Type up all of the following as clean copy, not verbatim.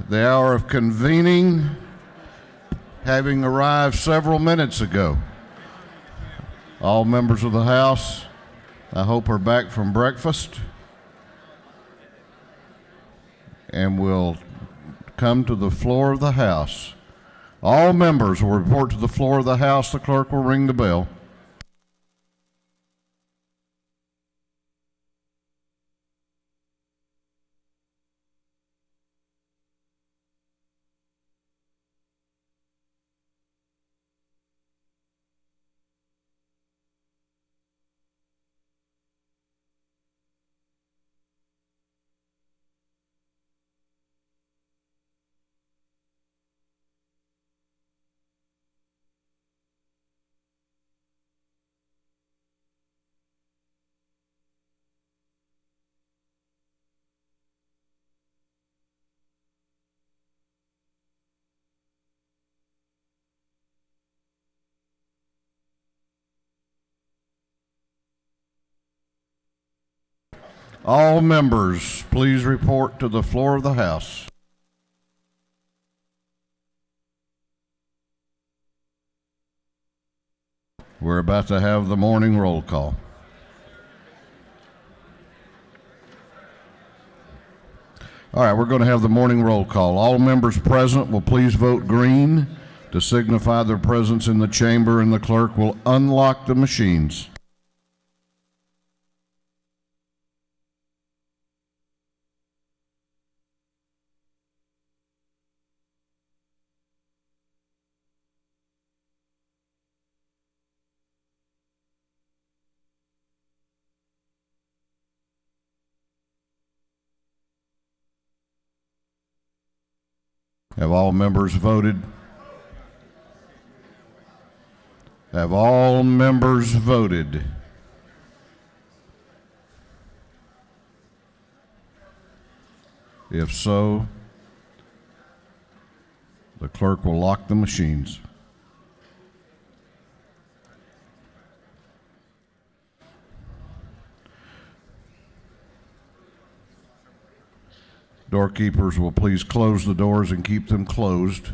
The hour of convening having arrived several minutes ago. All members of the House, I hope, are back from breakfast and will come to the floor of the House. All members will report to the floor of the House. The clerk will ring the bell. All members, please report to the floor of the House. We're about to have the morning roll call. All right, we're going to have the morning roll call. All members present will please vote green to signify their presence in the chamber, and the clerk will unlock the machines. Have all members voted? Have all members voted? If so, the clerk will lock the machines. Doorkeepers will please close the doors and keep them closed.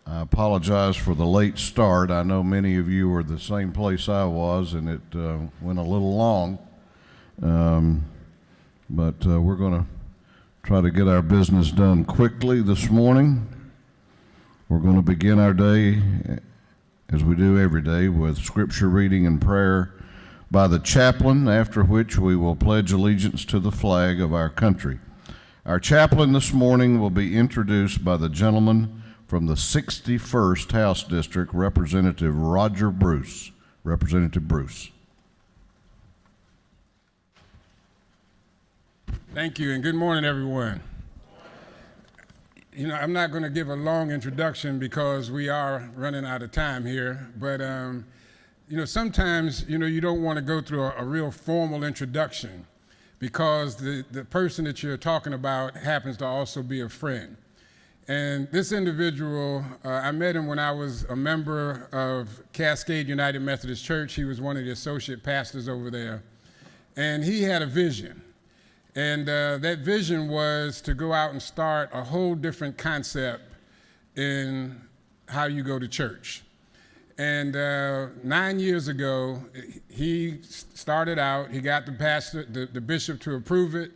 I apologize for the late start. I know many of you were the same place I was, and it went a little long. But we're going to try to get our business done quickly this morning. We're going to begin our day, as we do every day, with scripture reading and prayer by the chaplain, after which we will pledge allegiance to the flag of our country. Our chaplain this morning will be introduced by the gentleman from the 61st House District, Representative Roger Bruce. Representative Bruce. Thank you, and good morning, everyone. You know, I'm not going to give a long introduction because we are running out of time here, but you know, sometimes, you know, you don't want to go through a real formal introduction because the person that you're talking about happens to also be a friend. And this individual, I met him when I was a member of Cascade United Methodist Church. He was one of the associate pastors over there. And he had a vision. And that vision was to go out and start a whole different concept in how you go to church. And 9 years ago, he started out, he got the pastor, the bishop to approve it,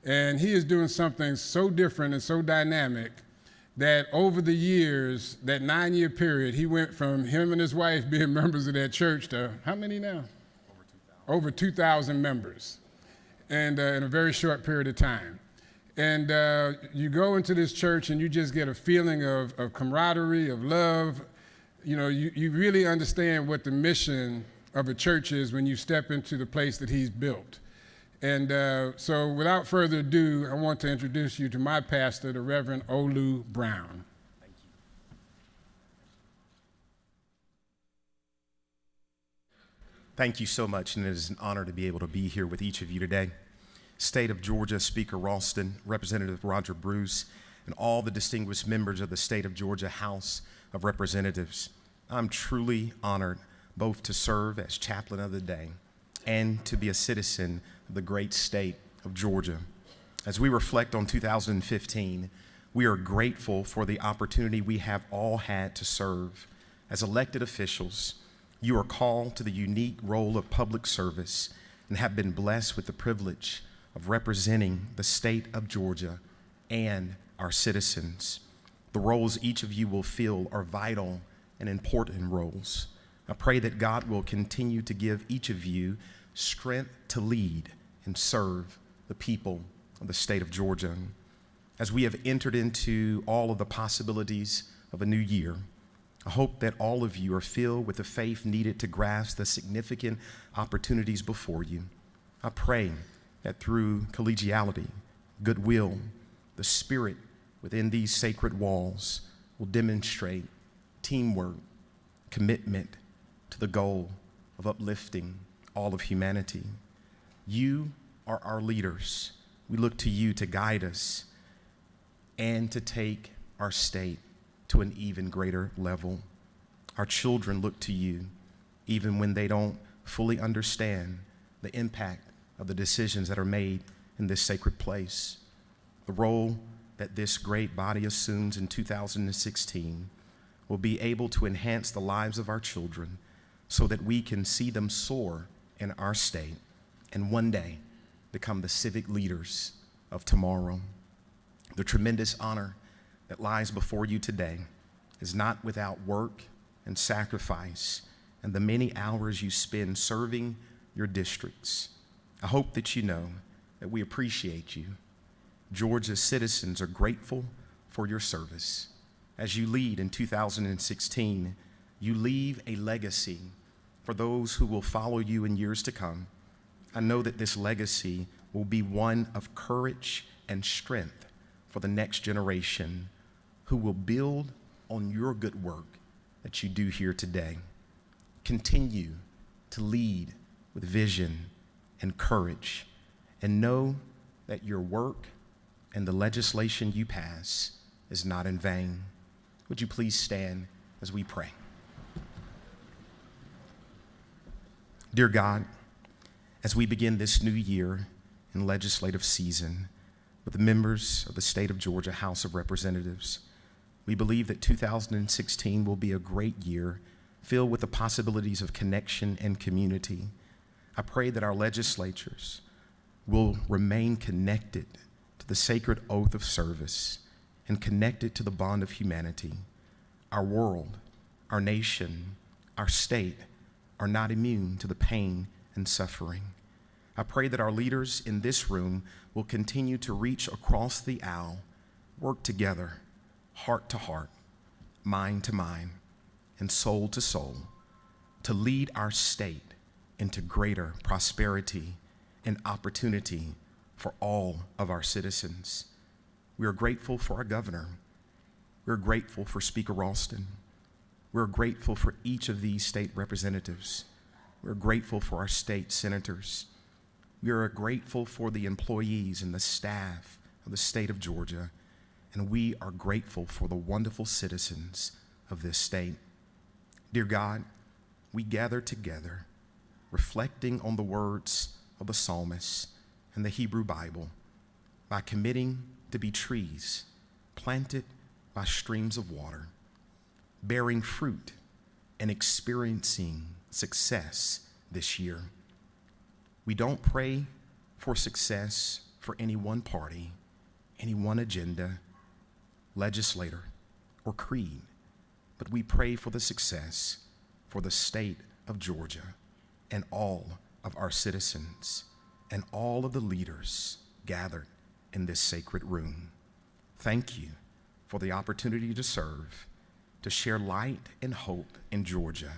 and he is doing something so different and so dynamic that over the years, that 9-year period, he went from him and his wife being members of that church to how many now? Over 2,000 members, and in a very short period of time. And you go into this church and you just get a feeling of camaraderie, of love. You know, you really understand what the mission of a church is when you step into the place that he's built. And so without further ado, I want to introduce you to my pastor, the Reverend Olu Brown. Thank you. Thank you so much, and it is an honor to be able to be here with each of you today. State of Georgia Speaker Ralston, Representative Roger Bruce, and all the distinguished members of the State of Georgia House of Representatives. I'm truly honored both to serve as chaplain of the day and to be a citizen of the great state of Georgia. As we reflect on 2015, we are grateful for the opportunity we have all had to serve. As elected officials, you are called to the unique role of public service and have been blessed with the privilege of representing the state of Georgia and our citizens. The roles each of you will fill are vital and important roles. I pray that God will continue to give each of you strength to lead and serve the people of the state of Georgia. As we have entered into all of the possibilities of a new year, I hope that all of you are filled with the faith needed to grasp the significant opportunities before you. I pray that through collegiality, goodwill, the spirit within these sacred walls will demonstrate teamwork, commitment to the goal of uplifting all of humanity. You are our leaders. We look to you to guide us and to take our state to an even greater level. Our children look to you even when they don't fully understand the impact of the decisions that are made in this sacred place. The role that this great body assumes in 2016 will be able to enhance the lives of our children so that we can see them soar in our state and one day become the civic leaders of tomorrow. The tremendous honor that lies before you today is not without work and sacrifice and the many hours you spend serving your districts. I hope that you know that we appreciate you. Georgia's citizens are grateful for your service. As you lead in 2016, you leave a legacy for those who will follow you in years to come. I know that this legacy will be one of courage and strength for the next generation who will build on your good work that you do here today. Continue to lead with vision and courage, and know that your work and the legislation you pass is not in vain. Would you please stand as we pray? Dear God, as we begin this new year in legislative season with the members of the state of Georgia House of Representatives, we believe that 2016 will be a great year filled with the possibilities of connection and community. I pray that our legislatures will remain connected to the sacred oath of service and connected to the bond of humanity. Our world, our nation, our state are not immune to the pain and suffering. I pray that our leaders in this room will continue to reach across the aisle, work together, heart to heart, mind to mind, and soul to soul, to lead our state into greater prosperity and opportunity for all of our citizens. We are grateful for our governor. We're grateful for Speaker Ralston. We're grateful for each of these state representatives. We're grateful for our state senators. We are grateful for the employees and the staff of the state of Georgia, and we are grateful for the wonderful citizens of this state. Dear God, we gather together, reflecting on the words of the psalmist and the Hebrew Bible, by committing to be trees planted by streams of water, bearing fruit and experiencing success this year. We don't pray for success for any one party, any one agenda, legislator, or creed, but we pray for the success for the state of Georgia and all of our citizens and all of the leaders gathered in this sacred room. Thank you for the opportunity to serve, to share light and hope in Georgia,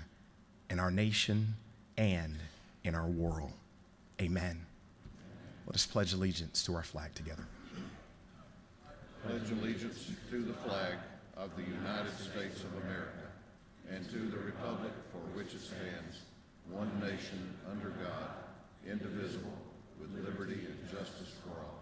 in our nation, and in our world. Amen. Let us pledge allegiance to our flag together. Pledge allegiance to the flag of the United States of America and to the republic for which it stands, one nation under God, indivisible, with liberty and justice for all.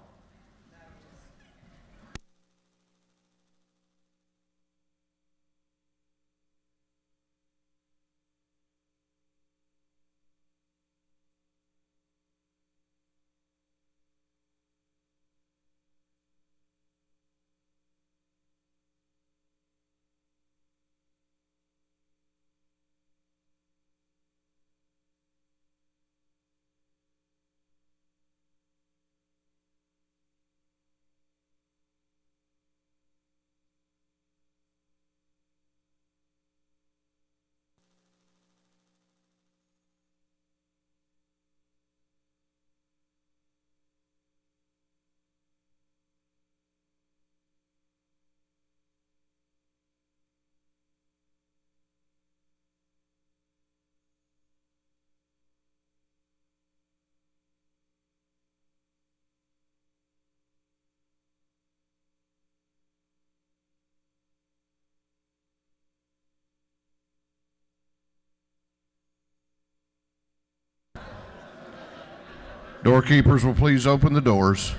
Doorkeepers will please open the doors.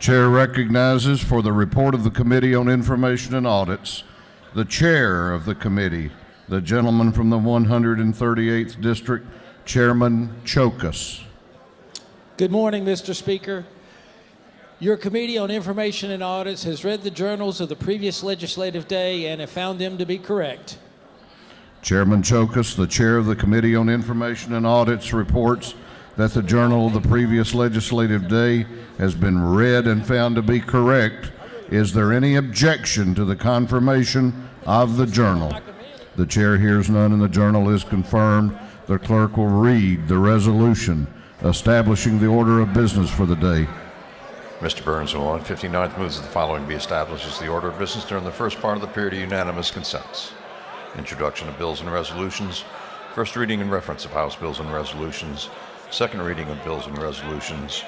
Chair recognizes for the report of the Committee on Information and Audits, the chair of the committee, the gentleman from the 138th District, Chairman Chokas. Good morning, Mr. Speaker. Your Committee on Information and Audits has read the journals of the previous legislative day and have found them to be correct. Chairman Chokas, the chair of the Committee on Information and Audits, reports that the journal of the previous legislative day has been read and found to be correct. Is there any objection to the confirmation of the journal? The chair hears none and the journal is confirmed. The clerk will read the resolution establishing the order of business for the day. Mr. Burns, on 159th moves that the following be established as the order of business during the first part of the period of unanimous consents. Introduction of bills and resolutions. First reading and reference of House bills and resolutions. Second reading of bills and resolutions.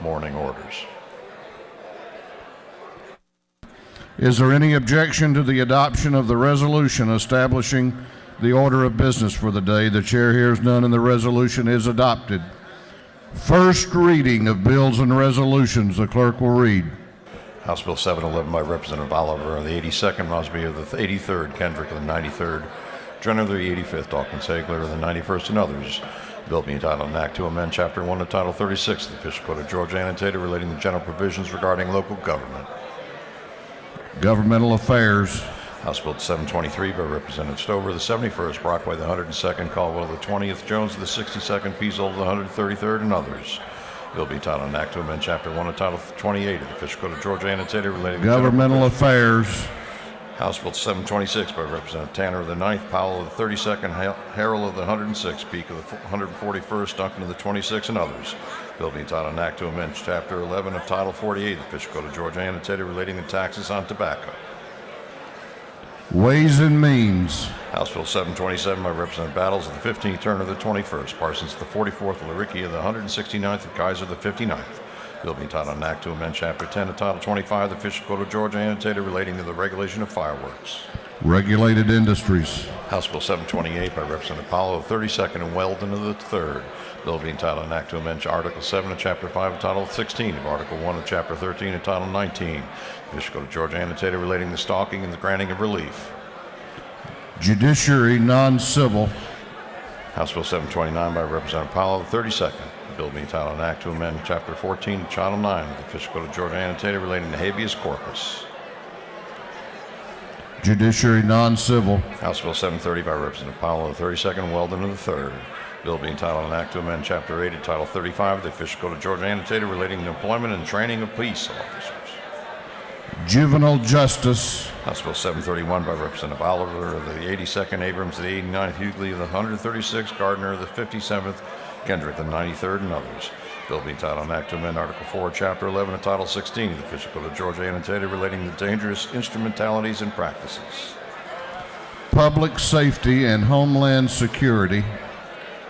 Morning orders. Is there any objection to the adoption of the resolution establishing the order of business for the day? The chair hears none and the resolution is adopted. First reading of bills and resolutions. The clerk will read. House Bill 711 by Representative Oliver of the 82nd, Mosby of the 83rd, Kendrick of the 93rd, Jenner of the 85th, Dawkins Hagler of the 91st, and others. Bill being entitled an act to amend Chapter 1 of Title 36 of the Official Code of Georgia annotated relating to general provisions regarding local government. Governmental Affairs. House Bill 723 by Representative Stover, the 71st, Brockway, the 102nd, Caldwell, the 20th, Jones, the 62nd, Peasold, the 133rd, and others. Bill be entitled an act to amend Chapter 1 of Title 28 of the Official Code of Georgia annotated relating to Governmental Affairs. House Bill 726 by Representative Tanner of the 9th, Powell of the 32nd, Harrell of the 106th, Peak of the 141st, Duncan of the 26th, and others. Bill be entitled an act to amend Chapter 11 of Title 48 of the Official Code of Georgia annotated relating to taxes on tobacco. Ways and Means. House Bill 727 by Representative Battles of the 15th, Turner of the 21st, Parsons of the 44th, Laricki of the 169th, and Kaiser of the 59th. Bill being entitled an act to amend Chapter 10 of Title 25 of the Official Code of Georgia annotated relating to the regulation of fireworks. Regulated Industries. House Bill 728 by Representative Powell of the 32nd and Weldon of the 3rd. Bill being entitled an act to amend Article 7 of Chapter 5 of Title 16 of Article 1 of Chapter 13 of Title 19. Official Code of Georgia annotated relating to stalking and the granting of relief. Judiciary Non-Civil. House Bill 729 by Representative Powell of the 32nd. Bill being entitled an act to amend Chapter 14 of Title 9 of the Official Code of Georgia annotated relating to habeas corpus. Judiciary Non-Civil. House Bill 730 by Representative Powell of the 32nd, Weldon of the 3rd. Bill being entitled an act to amend Chapter 8 of Title 35 of the Official Code of Georgia annotated relating to employment and training of police officers. Juvenile Justice. House Bill 731 by Representative Oliver of the 82nd, Abrams of the 89th, Hughley of the 136th, Gardner of the 57th, Kendrick of the 93rd, and others. Bill being entitled an act to amend Article 4, Chapter 11 of Title 16 of the Official Code of Georgia annotated relating to dangerous instrumentalities and practices. Public Safety and Homeland Security.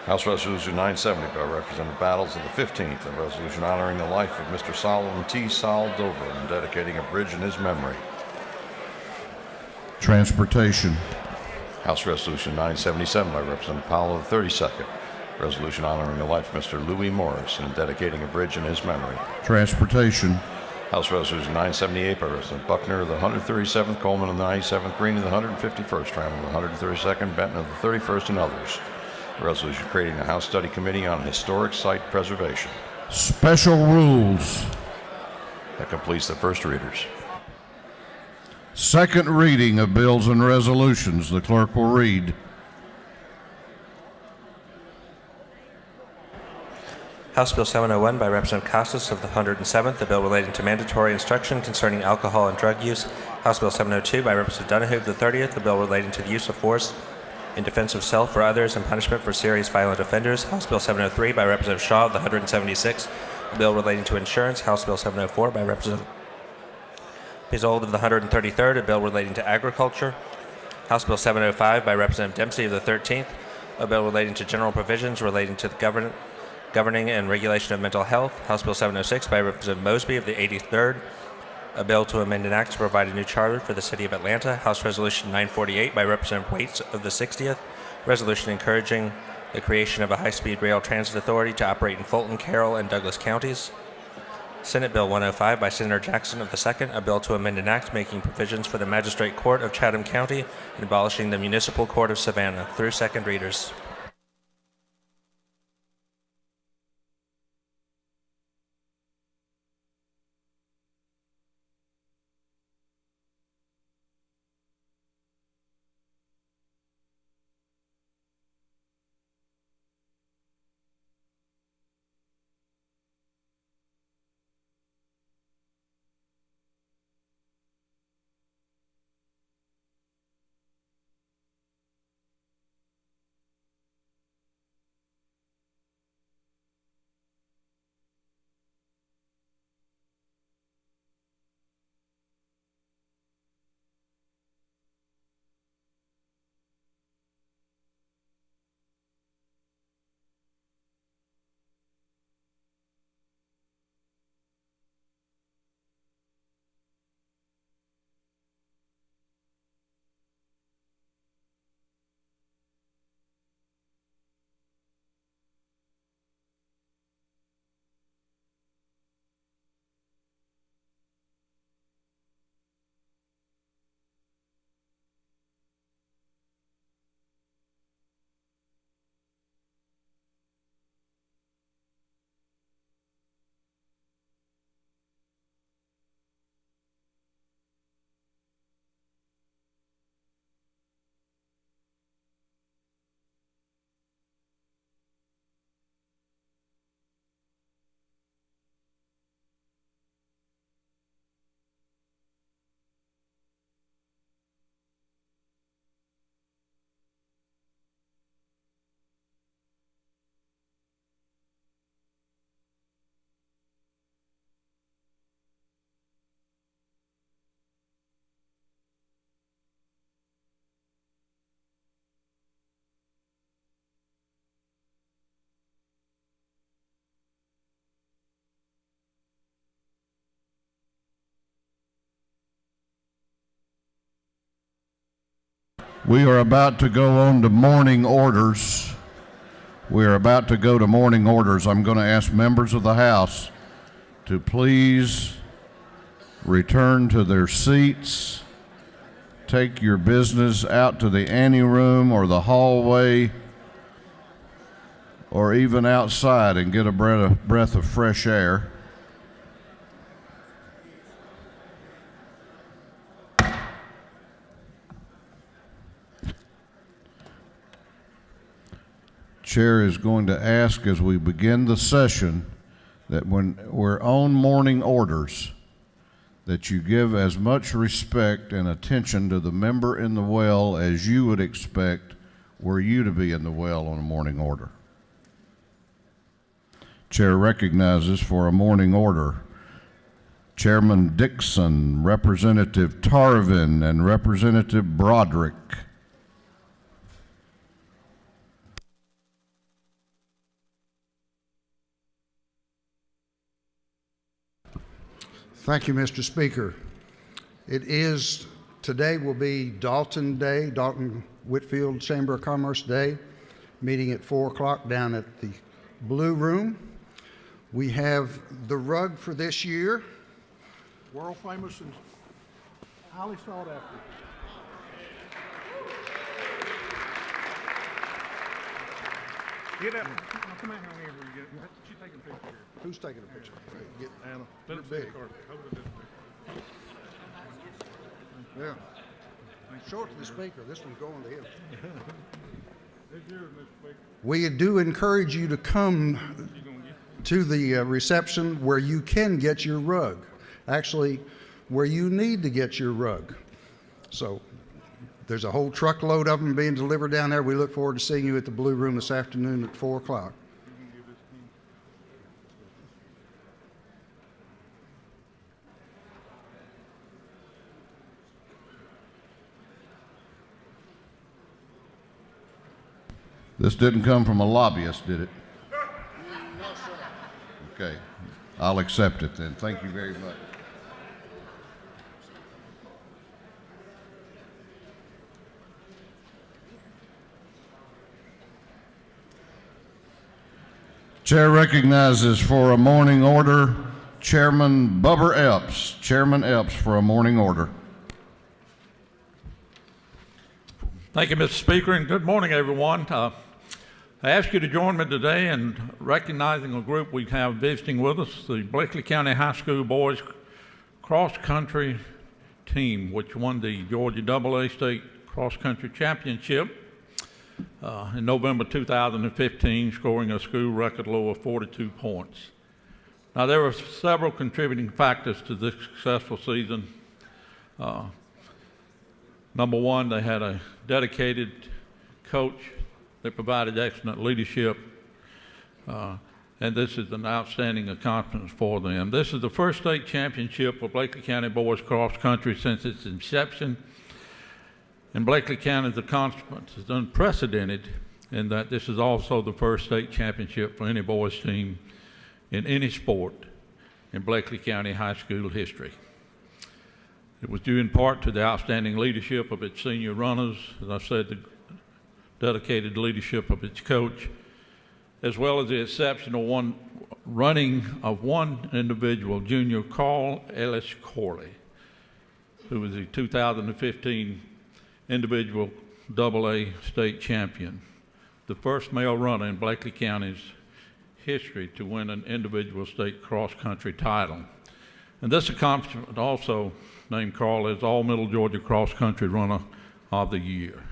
House Resolution 970 by Representative Battles of the 15th, a resolution honoring the life of Mr. Solomon T. Sol Dover and dedicating a bridge in his memory. Transportation. House Resolution 977 by Representative Powell of the 32nd, resolution honoring the life of Mr. Louis Morris and dedicating a bridge in his memory. Transportation. House Resolution 978 by Representative Buckner of the 137th, Coleman of the 97th, Green of the 151st, Trammell of the 132nd, Benton of the 31st, and others. A resolution creating the House Study Committee on Historic Site Preservation. Special Rules. That completes the first readers. Second reading of bills and resolutions. The clerk will read. House Bill 701 by Representative Casas of the 107th, the bill relating to mandatory instruction concerning alcohol and drug use. House Bill 702 by Representative Donahue of the 30th, the bill relating to the use of force in defense of self or others and punishment for serious violent offenders. House Bill 703 by Representative Shaw of the 176th, the bill relating to insurance. House Bill 704 by Representative Peasold of the 133rd, a bill relating to agriculture. House Bill 705 by Representative Dempsey of the 13th, a bill relating to general provisions relating to the governing and regulation of mental health. House Bill 706 by Representative Mosby of the 83rd, a bill to amend an act to provide a new charter for the City of Atlanta, House Resolution 948 by Representative Waits of the 60th, resolution encouraging the creation of a high-speed rail transit authority to operate in Fulton, Carroll, and Douglas counties. Senate Bill 105 by Senator Jackson of the 2nd, a bill to amend an act making provisions for the Magistrate Court of Chatham County and abolishing the Municipal Court of Savannah, through second readers. We are about to go on to morning orders. We are about to go to morning orders. I'm going to ask members of the House to please return to their seats. Take your business out to the anteroom or the hallway or even outside and get a breath of fresh air. Chair is going to ask as we begin the session that when we're on morning orders, that you give as much respect and attention to the member in the well as you would expect were you to be in the well on a morning order. Chair recognizes for a morning order Chairman Dixon, Representative Tarvin, and Representative Broderick. Thank you, Mr. Speaker. Today will be Dalton Day, Dalton Whitfield Chamber of Commerce Day, meeting at 4 o'clock down at the Blue Room. We have the rug for this year. World famous and highly sought after. Get out. Come out here whenever you get it. She's taking a picture here. Who's taking a picture? Get Anna. Let it big. Yeah. Show it to the speaker. This one's going to him. We do encourage you to come to the reception where you can get your rug. Actually, where you need to get your rug. So there's a whole truckload of them being delivered down there. We look forward to seeing you at the Blue Room this afternoon at 4 o'clock. This didn't come from a lobbyist, did it? Okay, I'll accept it then. Thank you very much. Chair recognizes for a morning order Chairman Bubber Epps. Chairman Epps for a morning order. Thank you, Mr. Speaker, and good morning, everyone. I ask you to join me today in recognizing a group we have visiting with us, the Blakely County High School Boys Cross Country Team, which won the Georgia AA State Cross Country Championship in November 2015, scoring a school record low of 42 points. Now, there were several contributing factors to this successful season. Number one, they had a dedicated coach that provided excellent leadership, and this is an outstanding accomplishment for them. This is the first state championship for Blakely County Boys Cross Country since its inception, and Blakely County's accomplishment is unprecedented in that this is also the first state championship for any boys team in any sport in Blakely County high school history. It was due in part to the outstanding leadership of its senior runners, as I said, the dedicated leadership of its coach, as well as the exceptional running of one individual, junior Carl Ellis Corley, who was the 2015 individual AA state champion, the first male runner in Blakely County's history to win an individual state cross-country title. And this accomplishment also named Carl as All-Middle Georgia Cross-Country Runner of the Year.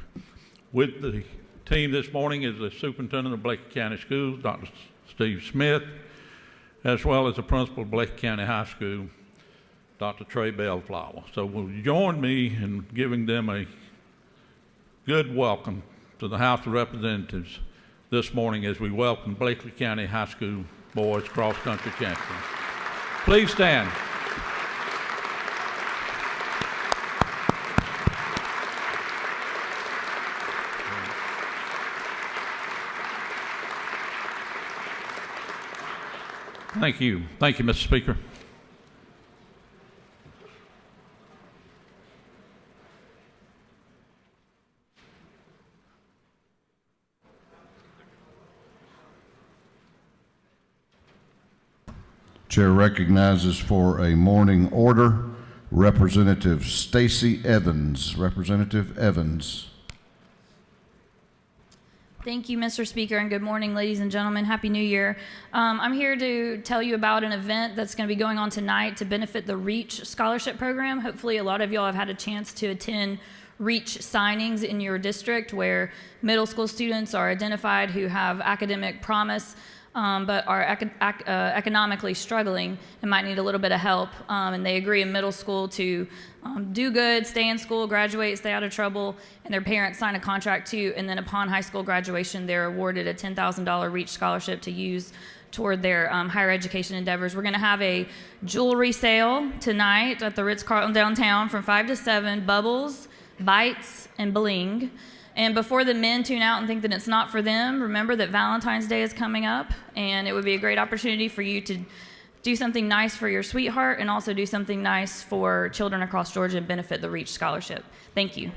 With the team this morning is the Superintendent of Blakely County Schools, Dr. Steve Smith, as well as the Principal of Blakely County High School, Dr. Trey Bellflower. So will you join me in giving them a good welcome to the House of Representatives this morning as we welcome Blakely County High School Boys Cross Country Champions. Please stand. Thank you. Thank you, Mr. Speaker. Chair recognizes for a morning order Representative Stacy Evans. Representative Evans. Thank you, Mr. Speaker, and good morning, ladies and gentlemen. Happy New Year. I'm here to tell you about an event that's going to be going on tonight to benefit the REACH Scholarship Program. Hopefully a lot of y'all have had a chance to attend REACH signings in your district where middle school students are identified who have academic promise but are economically struggling and might need a little bit of help. And they agree in middle school to do good, stay in school, graduate, stay out of trouble, and their parents sign a contract too. And then upon high school graduation, they're awarded a $10,000 REACH scholarship to use toward their higher education endeavors. We're going to have a jewelry sale tonight at the Ritz-Carlton downtown from 5 to 7, bubbles, bites, and bling. And before the men tune out and think that it's not for them, remember that Valentine's Day is coming up, and it would be a great opportunity for you to do something nice for your sweetheart and also do something nice for children across Georgia and benefit the REACH scholarship. Thank you.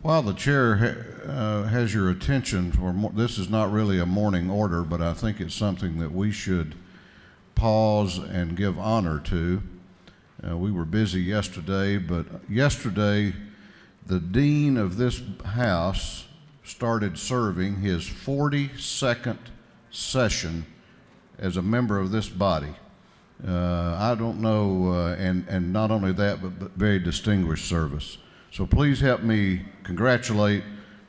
While the chair has your attention, this is not really a morning order, but I think it's something that we should pause and give honor to. We were busy yesterday, but yesterday the dean of this house started serving his 42nd session as a member of this body. I don't know, and not only that, but very distinguished service. So please help me congratulate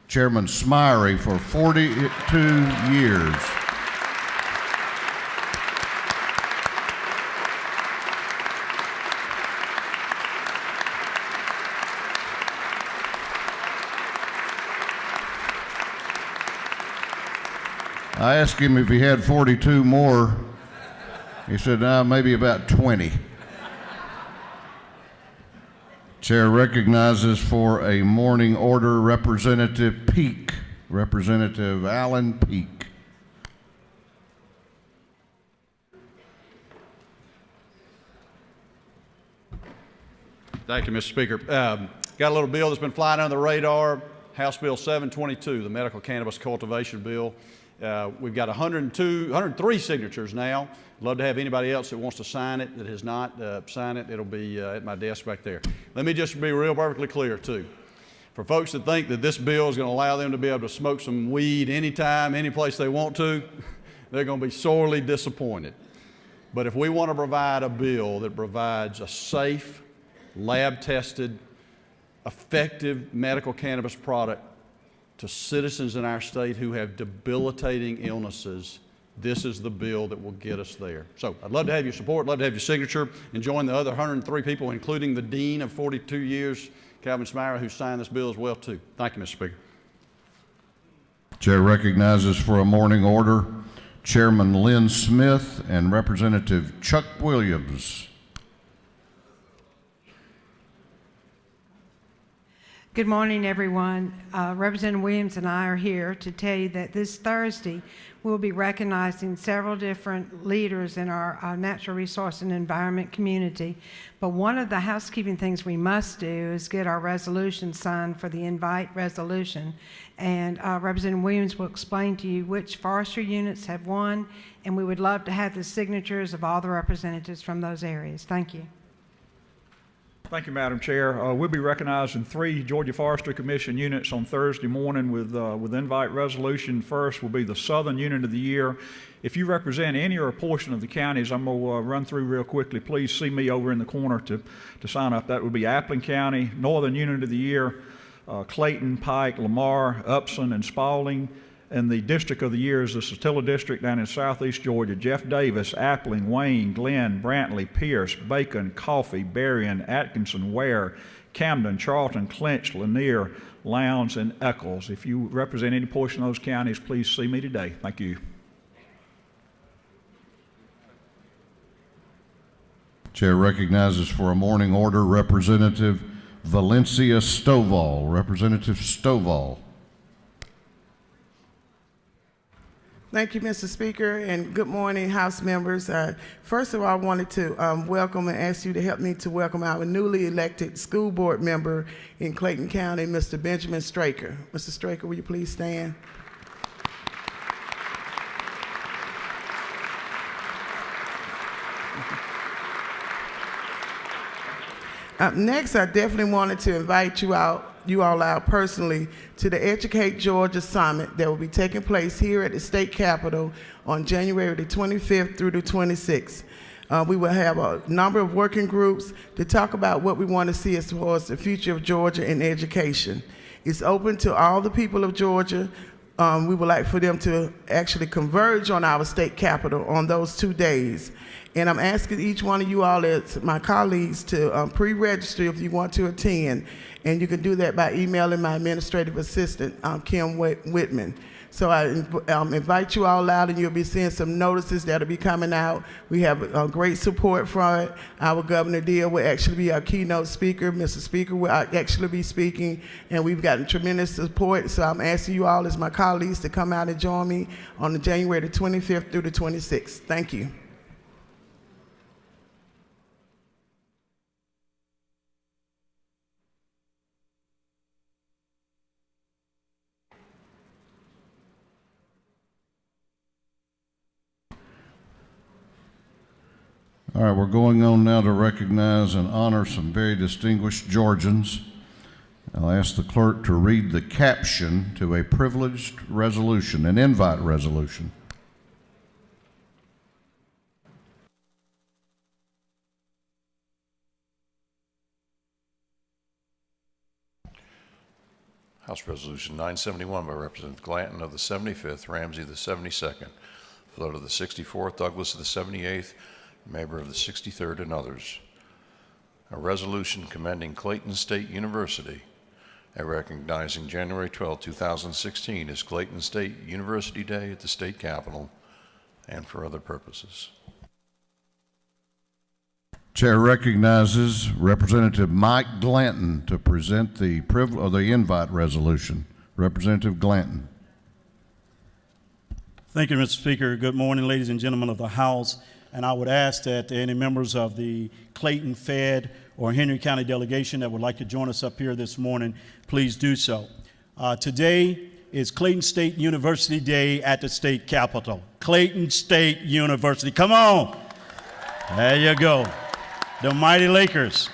Chairman Smyrie for 42 years. I asked him if he had 42 more. He said, maybe about 20. Chair recognizes for a morning order Representative Peak, Representative Alan Peak. Thank you, Mr. Speaker. Got a little bill that's been flying under the radar House Bill 722, the medical cannabis cultivation bill. We've got 103 signatures now. Love to have anybody else that wants to sign it that has not signed it. It'll be at my desk back there. Let me just be real perfectly clear, too. For folks that think that this bill is going to allow them to be able to smoke some weed anytime, any place they want to, they're going to be sorely disappointed. But if we want to provide a bill that provides a safe, lab-tested, effective medical cannabis product to citizens in our state who have debilitating illnesses, this is the bill that will get us there. So I'd love to have your support, love to have your signature, and join the other 103 people, including the Dean of 42 years, Calvin Smyra, who signed this bill as well, too. Thank you, Mr. Speaker. Chair recognizes for a morning order Chairman Lynn Smith and Representative Chuck Williams. Good morning, everyone. Representative Williams and I are here to tell you that this Thursday we'll be recognizing several different leaders in our natural resource and environment community. But one of the housekeeping things we must do is get our resolution signed for the invite resolution. And Representative Williams will explain to you which forestry units have won, and we would love to have the signatures of all the representatives from those areas. Thank you. Thank you, Madam Chair. We'll be recognizing 3 Georgia Forestry Commission units on Thursday morning with invite resolution. First will be the Southern Unit of the Year. If you represent any or a portion of the counties, I'm going to run through real quickly. Please see me over in the corner to sign up. That would be Appling County, Northern Unit of the Year, Clayton, Pike, Lamar, Upson, and Spalding. And the District of the Year is the Satilla District down in southeast Georgia. Jeff Davis, Appling, Wayne, Glenn, Brantley, Pierce, Bacon, Coffee, Berrien, Atkinson, Ware, Camden, Charlton, Clinch, Lanier, Lowndes, and Eccles. If you represent any portion of those counties, please see me today. Thank you. Chair recognizes for a morning order Representative Valencia Stovall. Representative Stovall. Thank you, Mr. Speaker, and good morning, House members. First of all, I wanted to welcome and ask you to help me to welcome our newly elected school board member in Clayton County, Mr. Benjamin Straker. Mr. Straker, will you please stand? Next, I definitely wanted to invite you all out personally to the Educate Georgia Summit that will be taking place here at the state capitol on January the 25th through the 26th. We will have a number of working groups to talk about what we want to see as far as the future of Georgia in education. It's open to all the people of Georgia. We would like for them to actually converge on our state capitol on those 2 days. And I'm asking each one of you all, as my colleagues, to pre-register if you want to attend. And you can do that by emailing my administrative assistant, Kim Whitman. So I invite you all out, and you'll be seeing some notices that'll be coming out. We have great support from it. Our Governor Deal will actually be our keynote speaker. Mr. Speaker will actually be speaking, and we've gotten tremendous support. So I'm asking you all, as my colleagues, to come out and join me on the January the 25th through the 26th. Thank you. All right, we're going on now to recognize and honor some very distinguished Georgians. I'll ask the clerk to read the caption to a privileged resolution, an invite resolution. House Resolution 971 by Representative Glanton of the 75th, Ramsey of the 72nd, Flood of the 64th, Douglas of the 78th, Maber of the 63rd, and others. A resolution commending Clayton State University and recognizing January 12, 2016 as Clayton State University Day at the state capitol and for other purposes. Chair recognizes Representative Mike Glanton to present the invite resolution. Representative Glanton. Thank you, Mr. Speaker. Good morning, ladies and gentlemen of the House. And I would ask that any members of the Clayton Fed or Henry County delegation that would like to join us up here this morning, please do so. Today is Clayton State University Day at the state capitol. Clayton State University, come on. There you go, the mighty Lakers.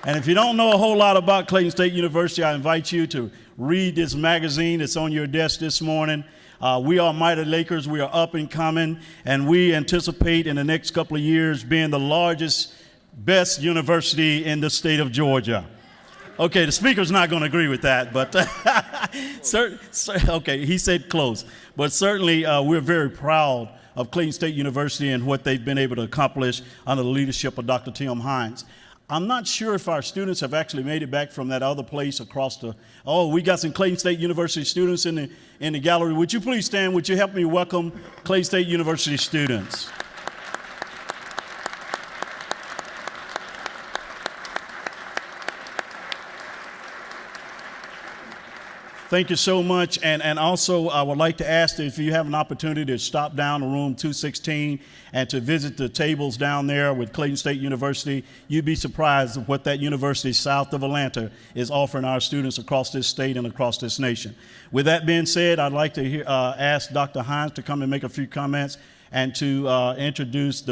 And if you don't know a whole lot about Clayton State University, I invite you to read this magazine that's on your desk this morning. We are mighty Lakers, we are up and coming, and we anticipate in the next couple of years being the largest, best university in the state of Georgia. Okay, the speaker's not going to agree with that, but okay, he said close. But certainly we're very proud of Clayton State University and what they've been able to accomplish under the leadership of Dr. Tim Hines. I'm not sure if our students have actually made it back from that other place across the, oh, we got some Clayton State University students in the gallery. Would you please stand? Would you help me welcome Clayton State University students? Thank you so much. And also, I would like to ask that if you have an opportunity to stop down to room 216 and to visit the tables down there with Clayton State University, you'd be surprised at what that university south of Atlanta is offering our students across this state and across this nation. With that being said, I'd like to ask Dr. Hines to come and make a few comments and to introduce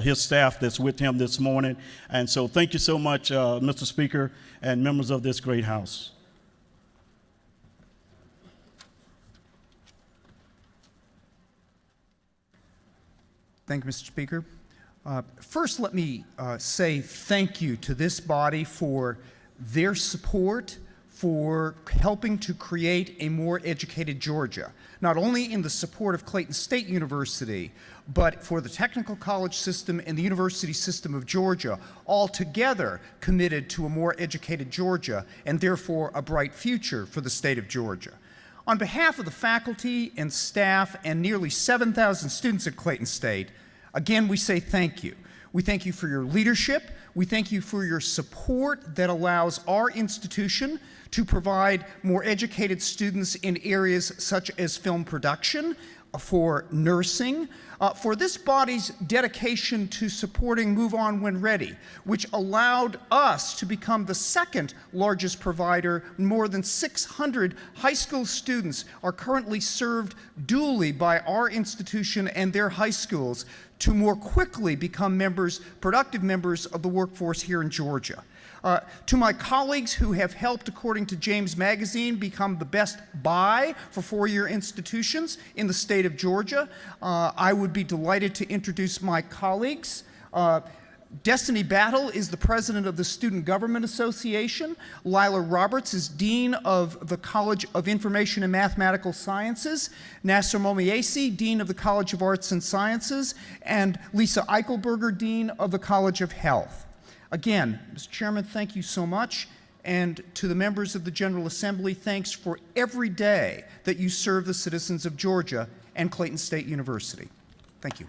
his staff that's with him this morning. And so thank you so much, Mr. Speaker and members of this great house. Thank you, Mr. Speaker. First, let me say thank you to this body for their support for helping to create a more educated Georgia, not only in the support of Clayton State University, but for the technical college system and the university system of Georgia, all together committed to a more educated Georgia and therefore a bright future for the state of Georgia. On behalf of the faculty and staff and nearly 7,000 students at Clayton State, again, we say thank you. We thank you for your leadership. We thank you for your support that allows our institution to provide more educated students in areas such as film production, for nursing, for this body's dedication to supporting Move On When Ready, which allowed us to become the second largest provider. More than 600 high school students are currently served dually by our institution and their high schools to more quickly become productive members of the workforce here in Georgia. To my colleagues who have helped, according to James Magazine, become the best buy for four-year institutions in the state of Georgia, I would be delighted to introduce my colleagues. Destiny Battle is the president of the Student Government Association. Lila Roberts is dean of the College of Information and Mathematical Sciences. Nasser Momiesi, dean of the College of Arts and Sciences. And Lisa Eichelberger, dean of the College of Health. Again, Mr. Chairman, thank you so much. And to the members of the General Assembly, thanks for every day that you serve the citizens of Georgia and Clayton State University. Thank you.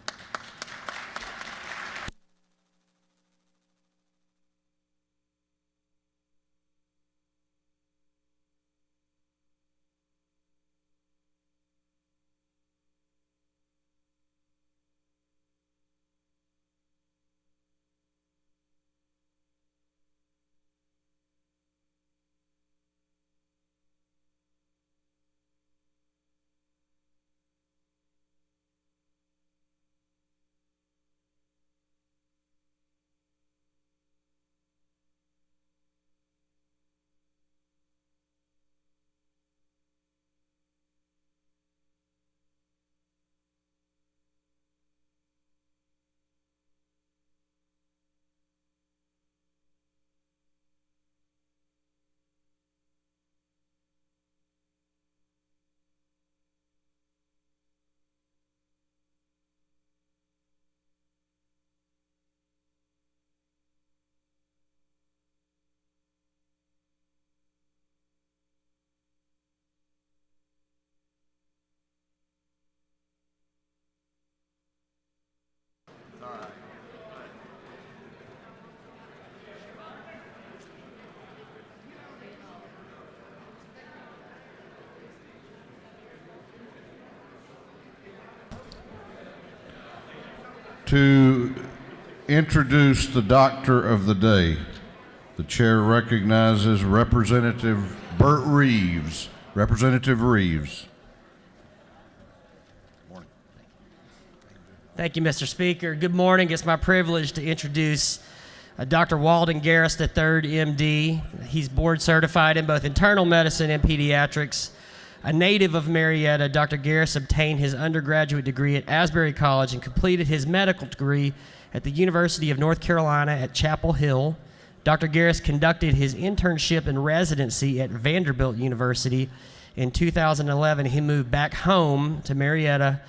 To introduce the Doctor of the Day, the chair recognizes Representative Bert Reeves. Representative Reeves. Thank you, Mr. Speaker. Good morning. It's my privilege to introduce Dr. Walden Garris III, MD. He's board certified in both internal medicine and pediatrics. A native of Marietta, Dr. Garris obtained his undergraduate degree at Asbury College and completed his medical degree at the University of North Carolina at Chapel Hill. Dr. Garris conducted his internship and residency at Vanderbilt University. In 2011, he moved back home to Marietta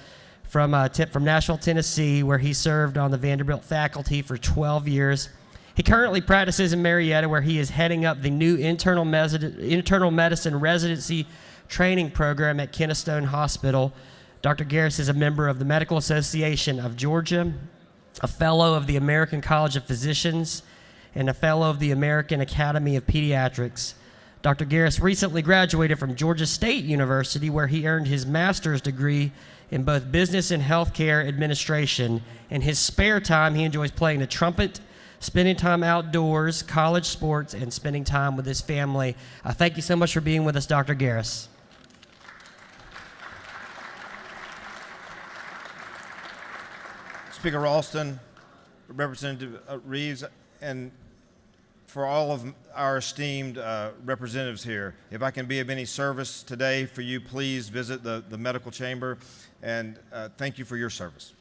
from Nashville, Tennessee, where he served on the Vanderbilt faculty for 12 years. He currently practices in Marietta, where he is heading up the new internal medicine residency training program at Kennestone Hospital. Dr. Garris is a member of the Medical Association of Georgia, a fellow of the American College of Physicians, and a fellow of the American Academy of Pediatrics. Dr. Garris recently graduated from Georgia State University, where he earned his master's degree in both business and healthcare administration. In his spare time, he enjoys playing the trumpet, spending time outdoors, college sports, and spending time with his family. Thank you so much for being with us, Dr. Garris. Speaker Ralston, Representative Reeves, and for all of our esteemed representatives here, if I can be of any service today for you, please visit the medical chamber, and thank you for your service.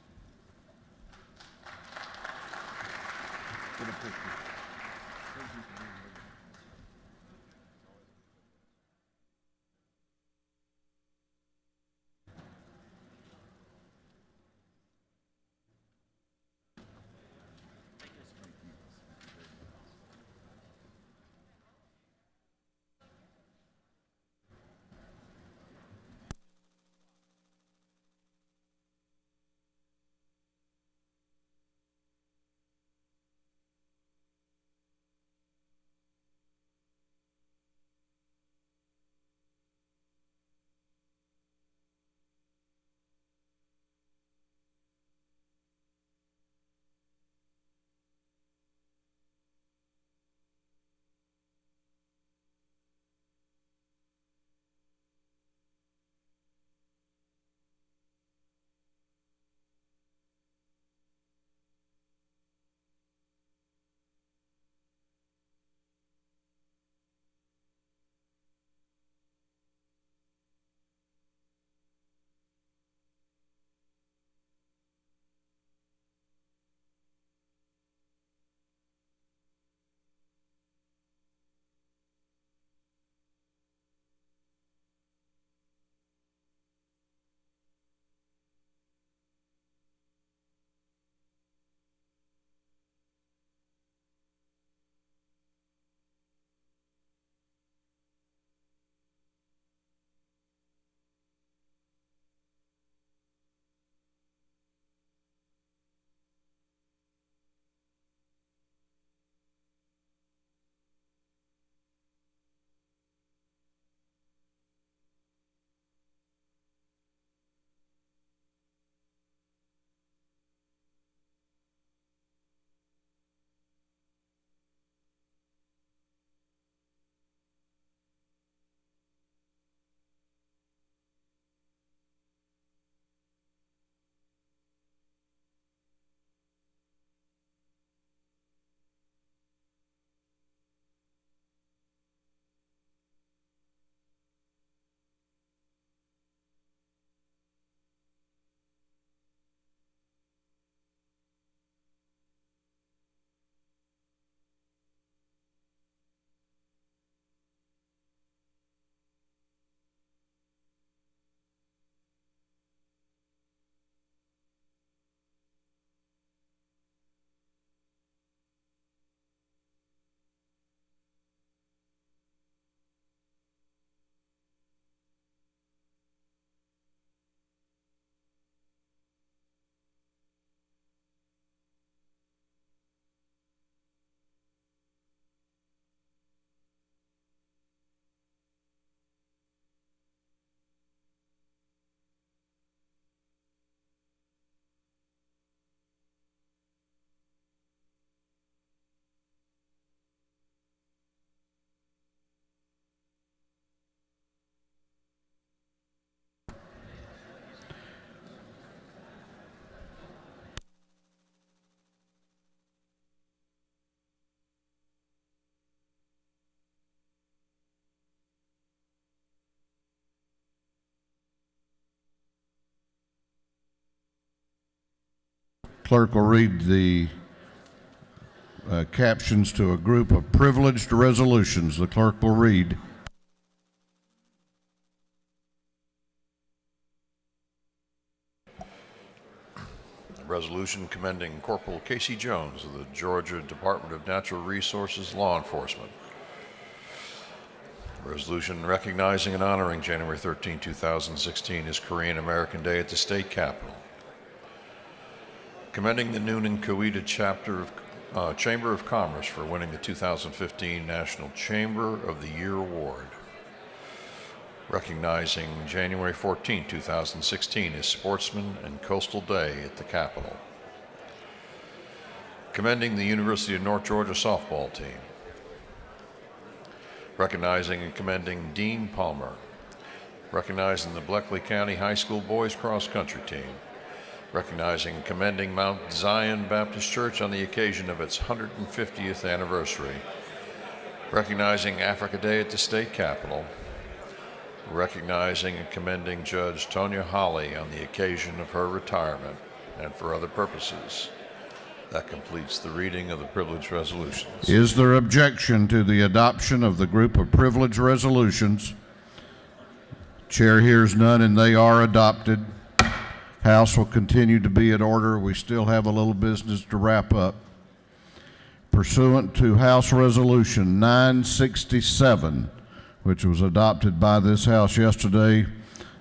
Clerk will read the captions to a group of privileged resolutions. The clerk will read. Resolution commending Corporal Casey Jones of the Georgia Department of Natural Resources Law Enforcement. Resolution recognizing and honoring January 13, 2016 as Korean American Day at the State Capitol. Commending the Noonan Coweta Chapter of Chamber of Commerce for winning the 2015 National Chamber of the Year Award. Recognizing January 14, 2016 as Sportsman and Coastal Day at the Capitol. Commending the University of North Georgia softball team. Recognizing and commending Dean Palmer. Recognizing the Bleckley County High School boys cross country team. Recognizing and commending Mount Zion Baptist Church on the occasion of its 150th anniversary. Recognizing Africa Day at the State Capitol. Recognizing and commending Judge Tonya Holly on the occasion of her retirement and for other purposes. That completes the reading of the privileged resolutions. Is there objection to the adoption of the group of privileged resolutions? Chair hears none, and they are adopted. House will continue to be in order. We still have a little business to wrap up. Pursuant to House Resolution 967, which was adopted by this House yesterday,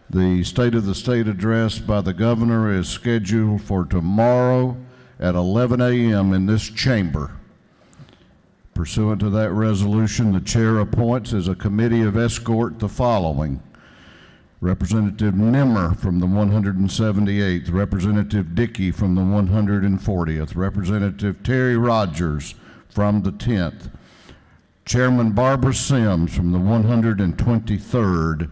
the State of the State address by the Governor is scheduled for tomorrow at 11 a.m. in this chamber. Pursuant to that resolution, the chair appoints as a committee of escort the following: Representative Nimmer from the 178th, Representative Dickey from the 140th, Representative Terry Rogers from the 10th, Chairman Barbara Sims from the 123rd,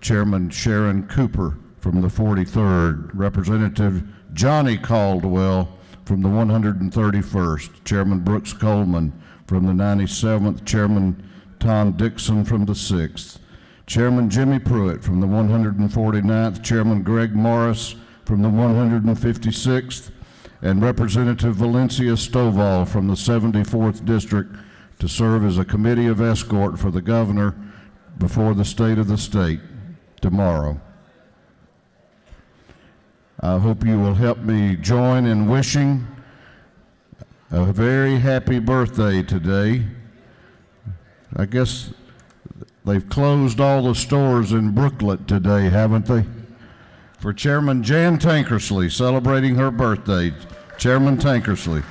Chairman Sharon Cooper from the 43rd, Representative Johnny Caldwell from the 131st, Chairman Brooks Coleman from the 97th, Chairman Tom Dixon from the 6th, Chairman Jimmy Pruitt from the 149th, Chairman Greg Morris from the 156th, and Representative Valencia Stovall from the 74th District to serve as a committee of escort for the governor before the State of the State tomorrow. I hope you will help me join in wishing a very happy birthday today. I guess they've closed all the stores in Brooklet today, haven't they? For Chairman Jan Tankersley, celebrating her birthday. Chairman Tankersley.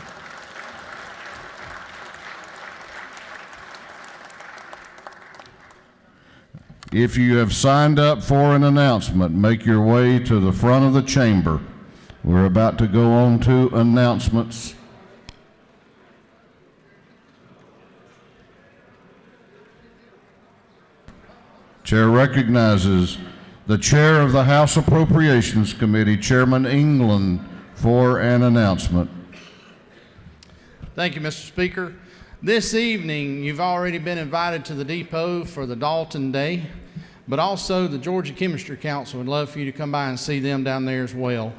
If you have signed up for an announcement, make your way to the front of the chamber. We're about to go on to announcements. Chair recognizes the Chair of the House Appropriations Committee, Chairman England, for an announcement. Thank you, Mr. Speaker. This evening, you've already been invited to the depot for the Dalton Day, but also the Georgia Chemistry Council would love for you to come by and see them down there as well.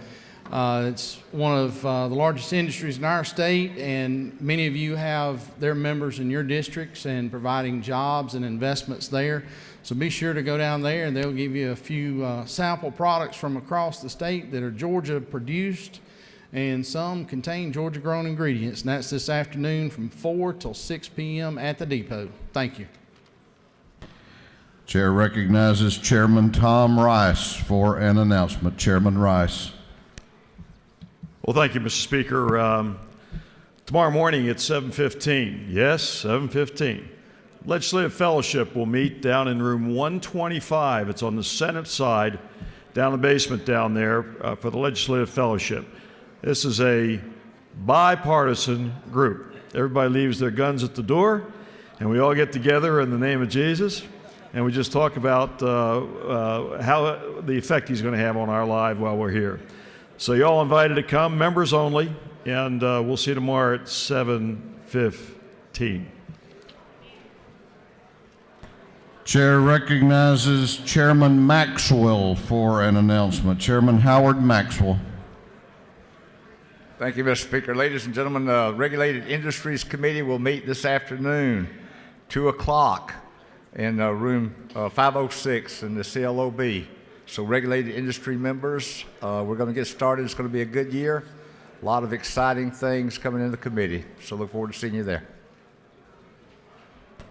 It's one of the largest industries in our state, and many of you have their members in your districts and providing jobs and investments there. So be sure to go down there, and they'll give you a few sample products from across the state that are Georgia produced, and some contain Georgia grown ingredients. And that's this afternoon from 4 till 6 p.m. at the depot. Thank you. Chair recognizes Chairman Tom Rice for an announcement. Chairman Rice. Well, thank you, Mr. Speaker. Tomorrow morning at 7:15, yes, 7:15, Legislative Fellowship will meet down in room 125. It's on the Senate side, down the basement down there for the Legislative Fellowship. This is a bipartisan group. Everybody leaves their guns at the door, and we all get together in the name of Jesus, and we just talk about how the effect he's going to have on our life while we're here. So you're all invited to come, members only, and we'll see you tomorrow at 7:15. Chair recognizes Chairman Maxwell for an announcement. Chairman Howard Maxwell. Thank you, Mr. Speaker. Ladies and gentlemen, the Regulated Industries Committee will meet this afternoon, 2 o'clock, in room 506 in the CLOB. So regulated industry members, we're going to get started. It's going to be a good year. A lot of exciting things coming in the committee. So look forward to seeing you there.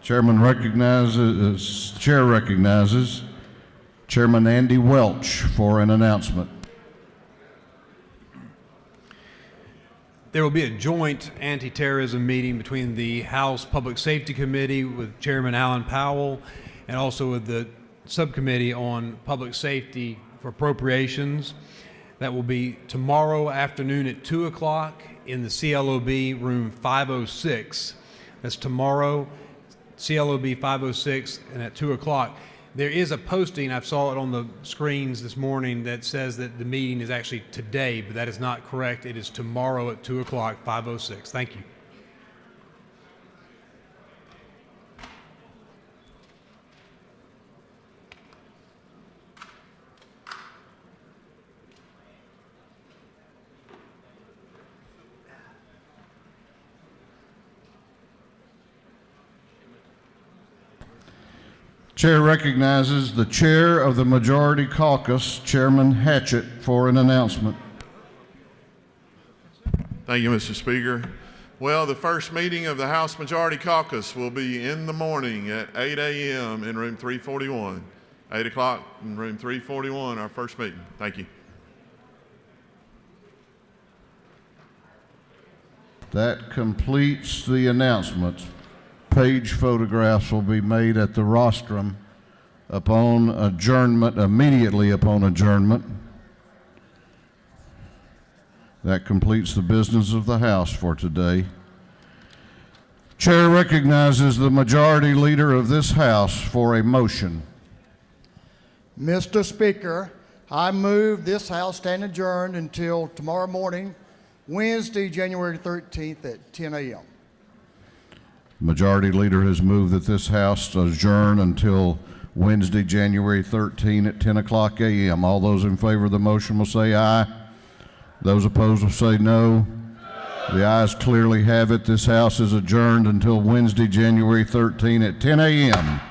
Chair recognizes Chairman Andy Welch for an announcement. There will be a joint anti-terrorism meeting between the House Public Safety Committee with Chairman Alan Powell and also with the Subcommittee on Public Safety for Appropriations. That will be tomorrow afternoon at 2 o'clock in the CLOB room 506. That's tomorrow, CLOB 506, and at 2 o'clock. There is a posting, I saw it on the screens this morning, that says that the meeting is actually today, but that is not correct. It is tomorrow at 2 o'clock, 506. Thank you. Chair recognizes the Chair of the Majority Caucus, Chairman Hatchett, for an announcement. Thank you, Mr. Speaker. Well, the first meeting of the House Majority Caucus will be in the morning at 8 a.m. in room 341. 8 o'clock in room 341, our first meeting. Thank you. That completes the announcements. Page photographs will be made at the rostrum upon adjournment, immediately upon adjournment. That completes the business of the House for today. Chair recognizes the Majority Leader of this House for a motion. Mr. Speaker, I move this House stand adjourned until tomorrow morning, Wednesday, January 13th at 10 a.m. Majority Leader has moved that this House adjourn until Wednesday, January 13 at 10 o'clock a.m. All those in favor of the motion will say aye. Those opposed will say no. The ayes clearly have it. This House is adjourned until Wednesday, January 13 at 10 a.m.